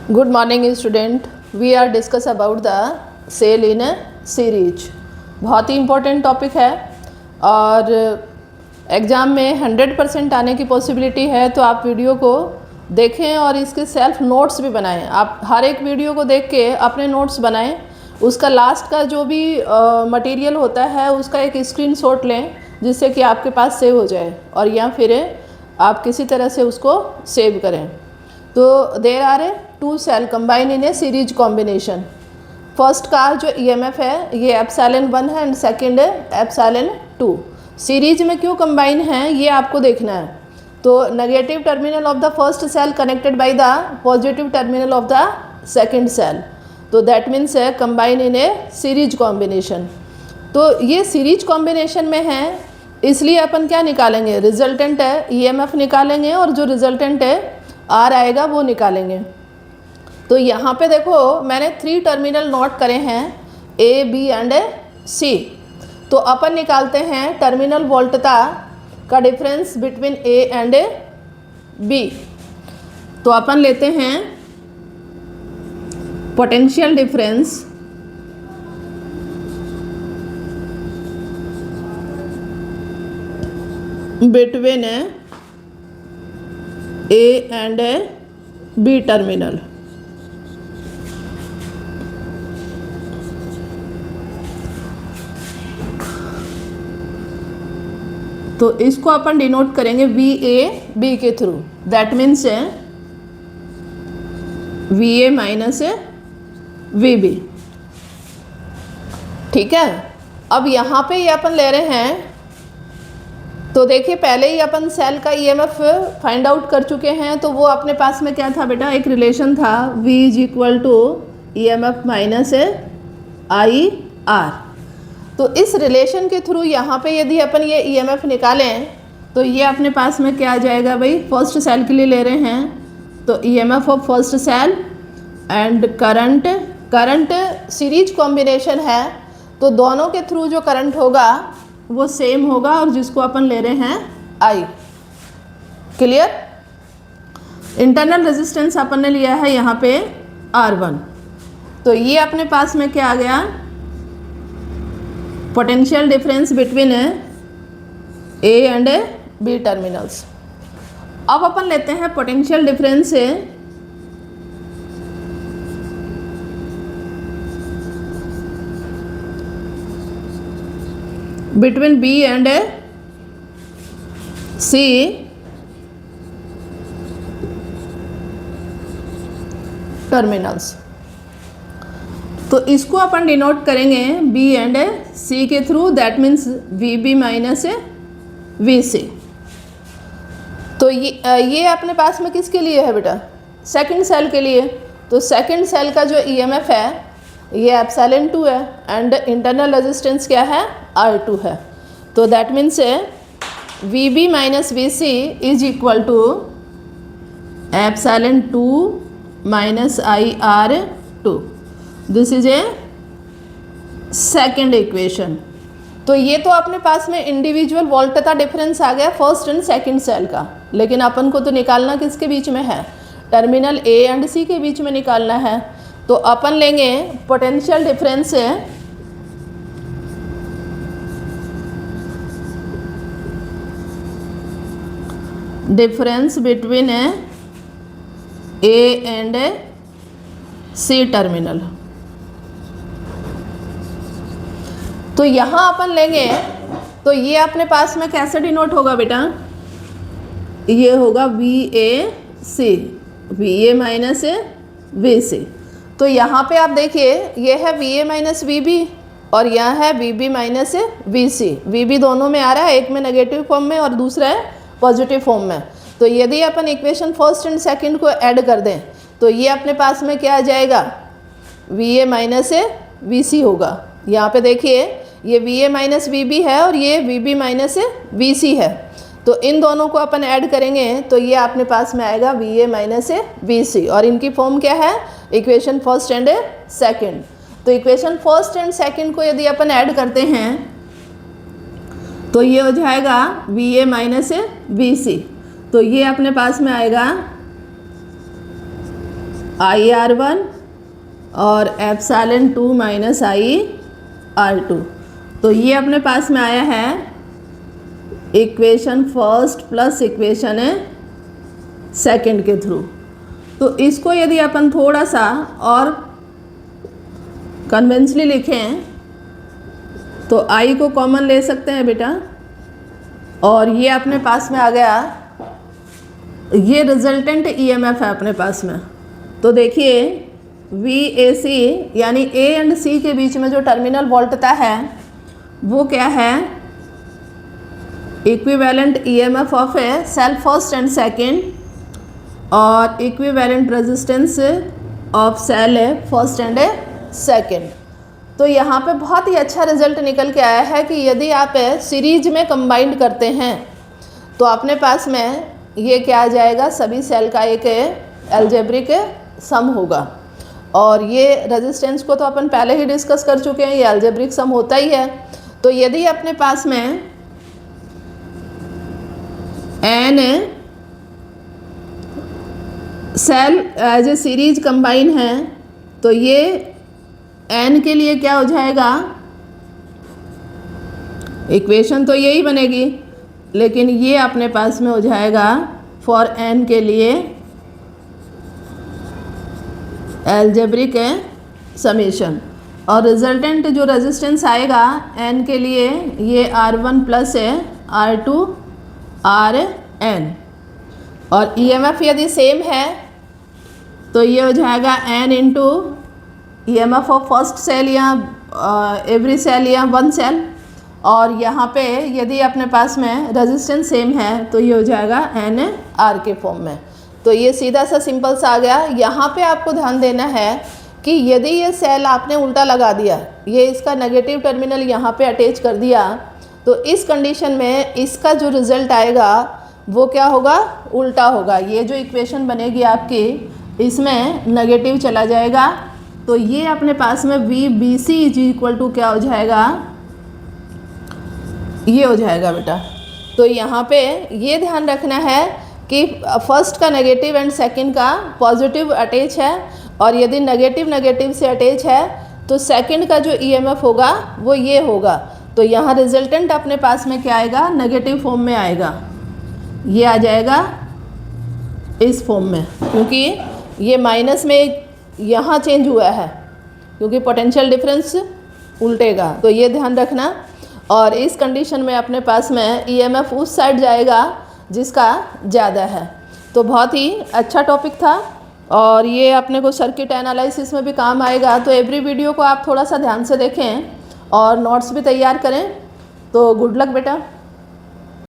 Good morning student. We are discuss about the cell in a series. बहुत ही important topic है और exam में 100% आने की पॉसिबिलिटी है, तो आप वीडियो को देखें और इसके सेल्फ नोट्स भी बनाएं। आप हर एक वीडियो को देख के अपने नोट्स बनाएं। उसका लास्ट का जो भी मटेरियल होता है उसका एक स्क्रीनशॉट लें जिससे कि आपके पास सेव हो जाए, और या फिर आप किसी तरह से उसको सेव करें। तो there are two cell combine in a series combination. First का जो ईएमएफ है ये एप्सिलॉन 1 है एंड सेकंड है एप्सिलॉन 2। सीरीज में क्यों कंबाइन है ये आपको देखना है। तो negative terminal of the first cell connected by the positive terminal of the second cell, तो दैट मीन्स है combine in a series combination. तो ये सीरीज कॉम्बिनेशन में है, इसलिए अपन क्या निकालेंगे, रिजल्टेंट है ईएमएफ निकालेंगे और जो रिजल्टेंट है आर आएगा वो निकालेंगे। तो यहाँ पे देखो मैंने 3 टर्मिनल नोट करे हैं, ए बी एंड सी। तो अपन निकालते हैं टर्मिनल वोल्टता का difference between A and B. तो अपन लेते हैं potential difference between A and B terminal. तो इसको अपन डिनोट करेंगे वी ए बी के through, that means V A minus V B. ठीक है, अब यहाँ पे ये अपन ले रहे हैं, तो देखिए पहले ही अपन सेल का ईएमएफ फाइंड आउट कर चुके हैं। तो वो अपने पास में क्या था बेटा, एक रिलेशन था V is equal to EMF minus I R. तो इस रिलेशन के थ्रू यहाँ पे यदि अपन ये ईएमएफ निकालें तो ये अपने पास में क्या आ जाएगा भाई, फर्स्ट सेल के लिए ले रहे हैं तो EMF of first cell and current series combination है, तो दोनों के थ्रू जो करंट होगा वो सेम होगा और जिसको अपन ले रहे हैं आई। क्लियर। इंटरनल रेजिस्टेंस अपन ने लिया है यहाँ पे R1। तो ये अपने पास में क्या आ गया, potential difference between A and B terminals. अब अपन लेते हैं potential difference between B and C terminals. तो इसको अपन डिनोट करेंगे बी एंड सी के through, that means V B minus V C. तो ये अपने पास में किसके लिए है बेटा, सेकंड सेल के लिए। तो सेकंड सेल का जो ईएमएफ है ये एप्सिलॉन 2 है एंड इंटरनल रेजिस्टेंस क्या है, R2 है। तो that means V B minus V C is equal to epsilon 2 minus I R2। This is a second equation. तो ये तो अपने पास में इंडिविजुअल वोल्टता डिफरेंस आ गया फर्स्ट एंड सेकंड सेल का, लेकिन अपन को तो निकालना किसके बीच में है, टर्मिनल ए एंड सी के बीच में निकालना है। तो अपन लेंगे potential difference between A and C terminal. तो यहाँ अपन लेंगे तो ये अपने पास में कैसे डिनोट होगा बेटा, ये होगा V A C, V A minus V C. तो यहाँ पे आप देखिए ये है V A minus V B और यहाँ है V B minus V C. V B दोनों में आ रहा है, एक में नेगेटिव फॉर्म में और दूसरा है पॉजिटिव फॉर्म में। तो यदि अपन इक्वेशन फर्स्ट एंड सेकंड को ऐड कर दें तो ये अपने पास में क्या आ जाएगा, V A minus V C होगा। यहाँ पे देखिए ये V A minus V B है और ये V B minus V C है। तो इन दोनों को अपन ऐड करेंगे तो ये अपने पास में आएगा वी ए माइनस वी सी, और इनकी फॉर्म क्या है, इक्वेशन फर्स्ट एंड सेकंड। तो इक्वेशन फर्स्ट एंड सेकंड को यदि अपन ऐड करते हैं तो ये हो जाएगा V A minus V C. तो ये अपने पास में आएगा IR1 और एप्सिलॉन 2 माइनस IR2। तो ये अपने पास में आया है equation first plus equation second के थ्रू। तो इसको यदि अपन थोड़ा सा और कन्वेंशनली लिखें तो I को कॉमन ले सकते हैं बेटा, और ये अपने पास में आ गया, ये रिजल्टेंट EMF है अपने पास में। तो देखिए VAC यानी A एंड C के बीच में जो टर्मिनल वोल्टता है वो क्या है, equivalent EMF of a cell first and second और equivalent resistance of cell first and second. तो यहाँ पे बहुत ही अच्छा रिजल्ट निकल के आया है कि यदि आप सीरीज में कंबाइंड करते हैं तो अपने पास में ये क्या आ जाएगा, सभी सेल का एक एल्जेब्रिक सम होगा। और ये रेजिस्टेंस को तो अपन पहले ही डिस्कस कर चुके हैं, ये एल्जेब्रिक सम होता ही है। तो यदि अपने पास में n cell as a series combine है तो ये n के लिए क्या हो जाएगा, इक्वेशन तो यही बनेगी, लेकिन ये अपने पास में हो जाएगा फॉर n के लिए एल्जेब्रिक समेशन। और रिजल्टेंट जो रेजिस्टेंस आएगा n के लिए ये R1 प्लस R2 RN। और EMF यदि सेम है तो ये हो जाएगा n into EMF of first cell या एवरी सेल या वन सेल। और यहाँ पे यदि अपने पास में रेजिस्टेंस सेम है तो ये हो जाएगा NR के फॉर्म में। तो ये सीधा सा सिंपल सा आ गया। यहाँ पे आपको ध्यान देना है कि यदि ये सेल आपने उल्टा लगा दिया, ये इसका नेगेटिव टर्मिनल यहाँ पे अटैच कर दिया, तो इस कंडीशन में इसका जो रिज़ल्ट आएगा वो क्या होगा, उल्टा होगा। ये जो इक्वेशन बनेगी आपकी, इसमें नेगेटिव चला जाएगा। तो ये अपने पास में VBC इज इक्वल टू क्या हो जाएगा, ये हो जाएगा बेटा। तो यहाँ पे ये ध्यान रखना है कि फर्स्ट का नेगेटिव एंड सेकंड का पॉजिटिव अटैच है, और यदि नेगेटिव नेगेटिव से अटैच है तो सेकंड का जो EMF होगा वो ये होगा। तो यहाँ रिजल्टेंट अपने पास में क्या आएगा, नेगेटिव फॉर्म में आएगा, ये आ जाएगा इस फॉर्म में, क्योंकि ये माइनस में यहाँ चेंज हुआ है, क्योंकि पोटेंशियल डिफरेंस उल्टेगा। तो ये ध्यान रखना। और इस कंडीशन में अपने पास में EMF उस साइड जाएगा जिसका ज़्यादा है। तो बहुत ही अच्छा टॉपिक था, और ये अपने को सर्किट एनालिसिस में भी काम आएगा। तो एवरी वीडियो को आप थोड़ा सा ध्यान से देखें और नोट्स भी तैयार करें। तो गुड लक बेटा।